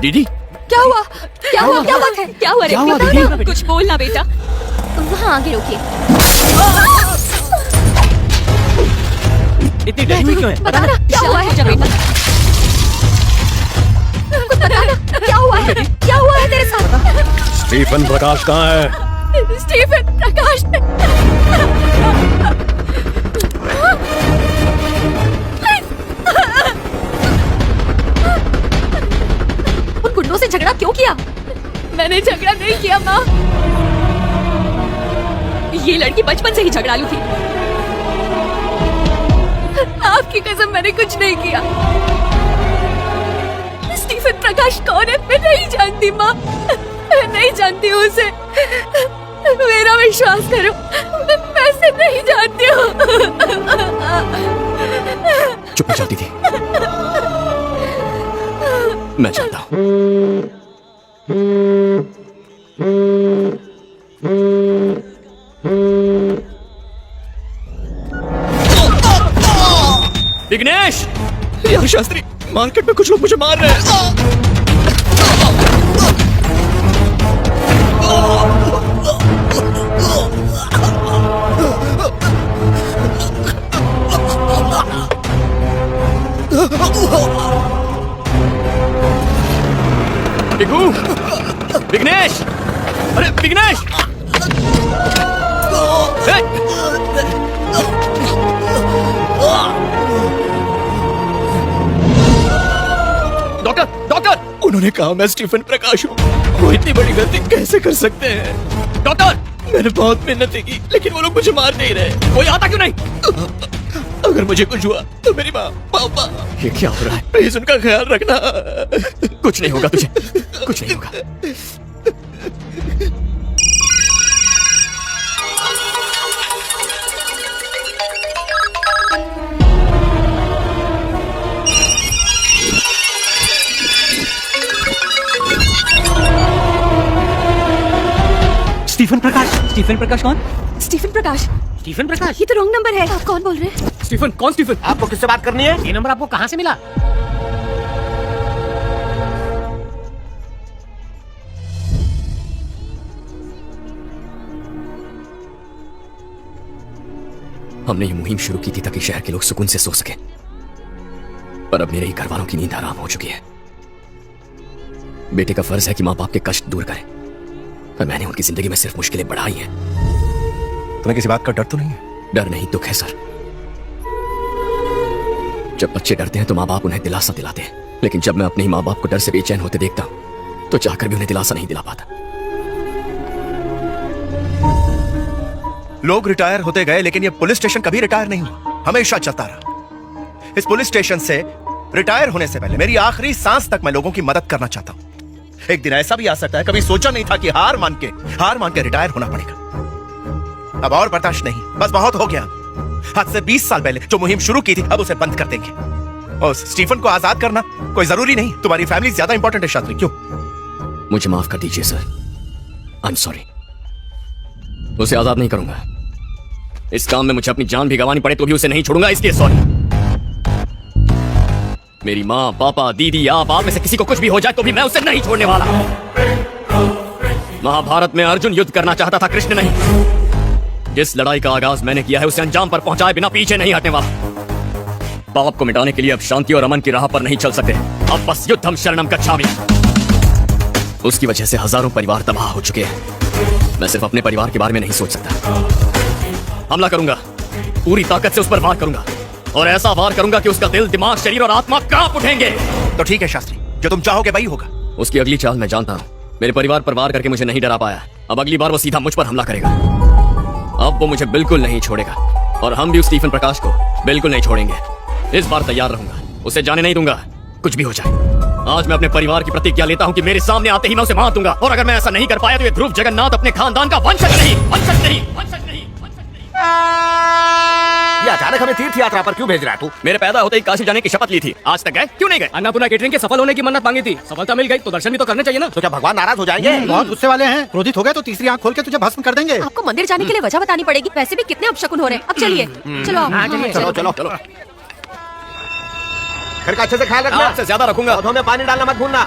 दीदी क्या हुआ? क्या हुआ? क्या बात है? क्या हुआ रे? बता ना, कुछ बोलना बेटा। वहाँ आगे रोकिए। इतनी डरी हुई क्यों है? बता ना क्या हुआ है बेटा? कुछ बता ना क्या हुआ है? क्या हुआ है तेरे साथ? स्टीफन प्रकाश कहाँ है? स्टीफन प्रकाश उन गुंडों से झगड़ा क्यों किया? मैंने झगड़ा नहीं किया माँ। ये लड़की बचपन से ही झगड़ालू थी। आपकी कसम मैंने कुछ नहीं किया। स्टीफन प्रकाश कौन है मैं नहीं जानती माँ। मैं नहीं जानती हूँ उसे। मेरा विश्वास करो, मैं उसे नहीं जानती हूँ। चुप हो जाती थी। मैं जानता हूँ। विघ्नेश! यार शास्त्री, मार्केट में कुछ लोग मुझे मार रहे हैं। विघू! विघ्नेश! अरे विघ्नेश! डॉक्टर! डॉक्टर! उन्होंने कहा मैं स्टीफन प्रकाश हूँ। वो इतनी बड़ी गलती कैसे कर सकते हैं? डॉक्टर! मैंने बहुत मेहनत की, लेकिन वो लोग मुझे मार नहीं रहे। कोई आता क्यों नहीं? अगर मुझे कुछ हुआ तो मेरी माँ, पापा। ये क्या हो रहा है? प्लीज उनका ख्याल रखना। कुछ नहीं होगा तुझे, कुछ नहीं होगा। स्टीफन प्रकाश। स्टीफन प्रकाश कौन? स्टीफन प्रकाश? स्टीफन प्रकाश? ये तो रॉन्ग नंबर है। आप कौन बोल रहे हैं? स्टीफन? कौन स्टीफन? आपको किससे बात करनी है? ये नंबर आपको कहाँ से मिला? हमने ये मुहिम शुरू की थी ताकि शहर के लोग सुकून से सो सके, पर अब मेरे ही घर वालों की नींद हराम हो चुकी है। बेटे का फर्ज है कि माँ बाप के कष्ट दूर करें, पर मैंने उनकी जिंदगी में सिर्फ मुश्किलें बढ़ाई हैं। तुम्हें किसी बात का डर तो नहीं है? डर नहीं, दुख है सर। जब बच्चे डरते हैं तो माँ बाप उन्हें दिलासा दिलाते हैं, लेकिन जब मैं अपने ही माँ बाप को डर से बेचैन होते देखता हूं तो चाहकर भी उन्हें दिलासा नहीं दिला पाता। लोग रिटायर होते गए, लेकिन ये पुलिस स्टेशन कभी रिटायर नहीं हुआ, हमेशा चलता रहा। इस पुलिस स्टेशन से रिटायर होने से पहले मेरी आखिरी सांस तक मैं लोगों की मदद करना चाहता हूं। एक दिन ऐसा भी आ सकता है, कभी सोचा नहीं था कि हार मान के रिटायर होना पड़ेगा। अब और बर्दाश्त नहीं, बस बहुत हो गया। आज से 20 साल पहले जो मुहिम शुरू की थी, अब उसे बंद कर देंगे। और स्टीफन को आजाद करना कोई जरूरी नहीं, तुम्हारी फैमिली ज्यादा इंपॉर्टेंट है शास्त्री। क्यों? मुझे माफ कर दीजिए सर, आई एम सॉरी। उसे आजाद नहीं करूंगा। इस काम में मुझे अपनी जान भी गंवानी पड़े तो भी उसे नहीं छोड़ूंगा, इसलिए सॉरी। मेरी माँ, पापा, दीदी, आप में से किसी को कुछ भी हो जाए तो भी मैं उसे नहीं छोड़ने वाला। महाभारत में अर्जुन युद्ध करना चाहता था, कृष्ण नहीं। जिस लड़ाई का आगाज मैंने किया है उसे अंजाम पर पहुंचाए बिना पीछे नहीं हटने वाला। पाप को मिटाने के लिए अब शांति और अमन की राह पर नहीं चल सकते, अब बस युद्धम शरणम गच्छामि। उसकी वजह से हजारों परिवार तबाह हो चुके हैं। मैं सिर्फ अपने परिवार के बारे में नहीं सोच सकता। हमला करूंगा, पूरी ताकत से उस पर वार करूंगा, और ऐसा वार करूंगा कि उसका दिल, दिमाग, शरीर और आत्मा कांप उठेंगे। तो ठीक है शास्त्री, जो तुम चाहोगे वही होगा। उसकी अगली चाल मैं जानता हूँ। मेरे परिवार पर वार करके मुझे नहीं डरा पाया, अब अगली बार वो सीधा मुझ पर हमला करेगा। अब वो मुझे बिल्कुल नहीं छोड़ेगा, और हम भी उस स्टीफन प्रकाश को बिल्कुल नहीं छोड़ेंगे। इस बार तैयार रहूंगा, उसे जाने नहीं दूंगा, कुछ भी हो जाए। आज मैं अपने परिवार की प्रतिज्ञा लेता हूँ कि मेरे सामने आते ही मैं उसे मार दूंगा, और अगर मैं ऐसा नहीं कर पाया तो ये ध्रुव जगन्नाथ अपने खानदान का वंशज नहीं। ये अचानक हमें तीर्थ यात्रा पर क्यों भेज रहा है तू? मेरे पैदा होते ही काशी जाने की शपथ ली थी, आज तक गए क्यों नहीं गए? अन्नपूर्णा केटरिंग के सफल होने की मन्नत मांगी थी, सफलता मिल गई तो दर्शन भी तो करने चाहिए ना। तो क्या भगवान नाराज हो जाएंगे? बहुत गुस्से वाले हैं, क्रोधित हो गए तो तीसरी आंख खोल के तुझे भस्म कर देंगे। आपको मंदिर जाने के लिए वजह बतानी पड़ेगी, वैसे भी कितने अपशकुन हो रहे हैं। अब चलिए, चलो चलो चलो। घर का अच्छे से ख्याल रखना। आपसे ज्यादा रखूंगा। पौधों में पानी डालना मत भूलना।